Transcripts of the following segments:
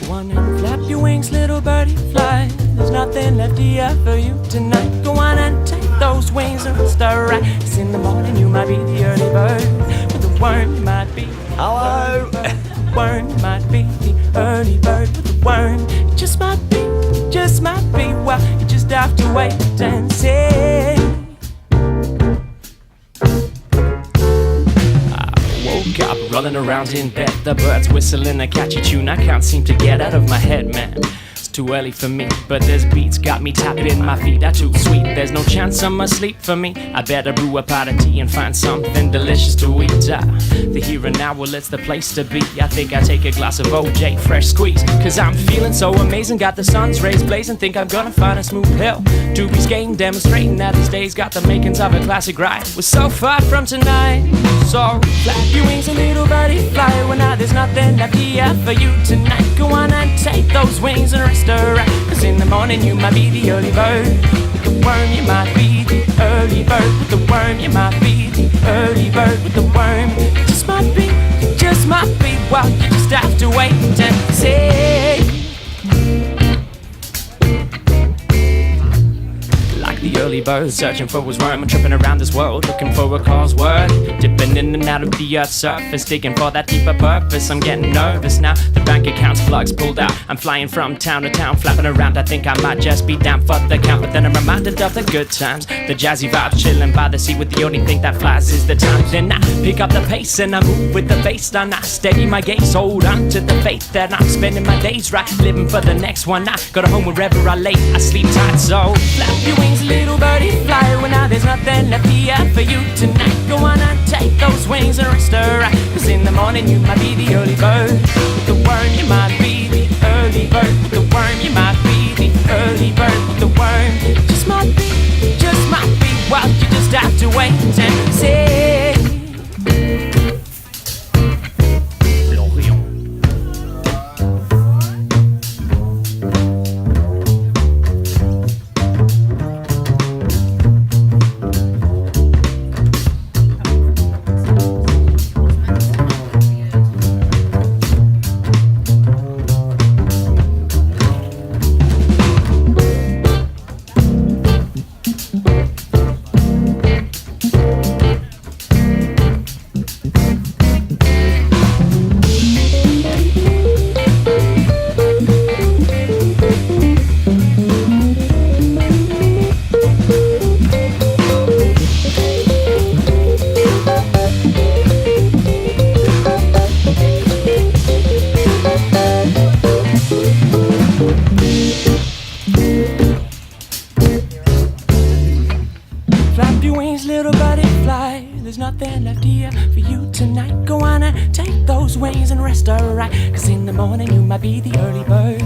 Go on and flap your wings, little birdie, fly. There's nothing left here for you tonight. Go on and take those wings and start right. 'Cause in the morning you might be the early bird, but the worm you might be. Hello. Worm you might be the early bird, but the worm it just might be, just might be. Well, you just have to wait and see. Woke up rolling around in bed, the birds whistling a catchy tune I can't seem to get out of my head, man. It's too early for me, but this beat's got me tapping in my feet. Are too sweet, there's no chance I'm asleep for me. I better brew a pot of tea and find something delicious to eat. The here and now, well, it's the place to be. I think I take a glass of OJ, fresh squeeze, 'cause I'm feeling so amazing. Got the sun's rays blazing, think I'm gonna find a smooth hill to be skating, demonstrating that these days got the makings of a classic ride. We're so far from tonight, so flap your wings a little birdie, fly. Well, now there's nothing left here for you tonight. Go on and take those wings and rest alright. 'Cause in the morning you might be the early bird, with the worm you might be the early bird, with the worm you might be the early bird, with the worm it just might be, it just might be. Well, you just have to wait and see. The early bird searching for his worm and tripping around this world, looking for a cause word, dipping in and out of the earth's surface, digging for that deeper purpose. I'm getting nervous now, the bank account's plugs pulled out. I'm flying from town to town, flapping around. I think I might just be down for the count, but then I'm reminded of the good times, the jazzy vibes, chilling by the sea with the only thing that flies is the time. Then I pick up the pace and I move with the baseline. I steady my gaze, hold on to the faith that I'm spending my days right, living for the next one. I go to home wherever I lay, I sleep tight, so flap your wings, little birdie, fly. Well, now there's nothing left here for you tonight. Go on and take those wings and rest alright. 'Cause in the morning you might be the early bird, with the worm you might be the early bird, with the worm you might be the early bird, with the worm it just might be, just might be. Well, you just have to wait and see. There's nothing left here for you tonight. Go on and take those wings and rest alright. 'Cause in the morning you might be the early bird,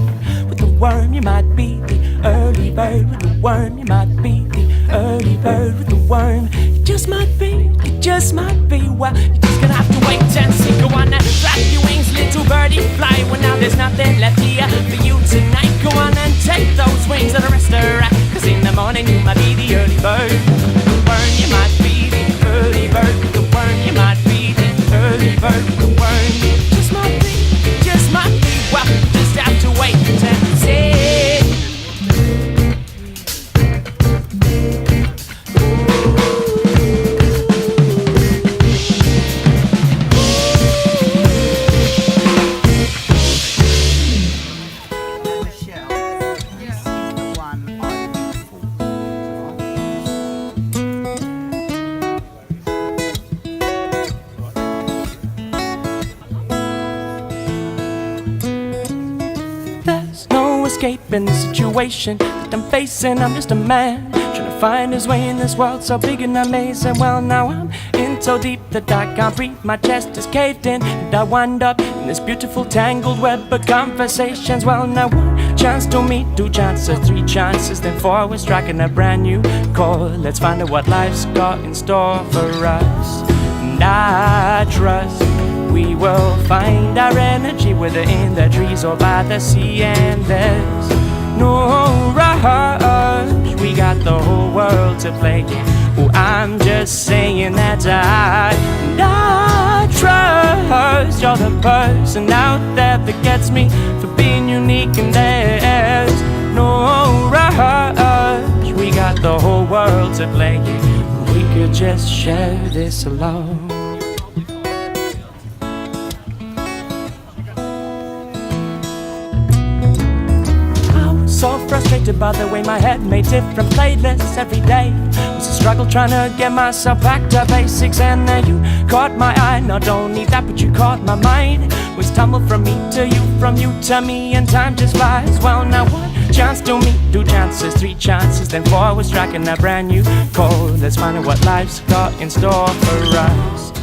with the worm you might be the early bird, with the worm you might be the early bird, with the worm it just might be, it just might be. Well, you're just gonna have to wait and see. Go on and flap your wings, little birdie, fly. Well, now there's nothing left here for you tonight. Go on and take those wings and rest alright. 'Cause in the morning you might be the early bird, with the worm you might be the early bird, with the worm you might be the early bird, with the worm it just might be, it just might be. Well, you just have to wait and see. Escaping the situation that I'm facing. I'm just a man trying to find his way in this world so big and amazing. Well, now I'm in so deep that I can't breathe. My chest is caved in and I wind up in this beautiful tangled web of conversations. Well, now one chance to meet, two chances, three chances, then four. We're striking a brand new chord. Let's find out what life's got in store for us. And I trust we will find our energy, whether in the trees or by the sea. And there's no rush, we got the whole world to play in. Oh, I'm just saying that I trust you're the person out there that gets me for being unique and there's no rush. We got the whole world to play. We could just share this alone. So frustrated by the way my head made different playlists every day. Was a struggle trying to get myself back to basics. And now you caught my eye. Not only that, but you caught my mind. Was tumbled from me to you, from you to me, and time just flies. Well, now one chance to meet, 2 chances, 3 chances, then 4 was striking a brand new chord. Let's find out what life's got in store for us.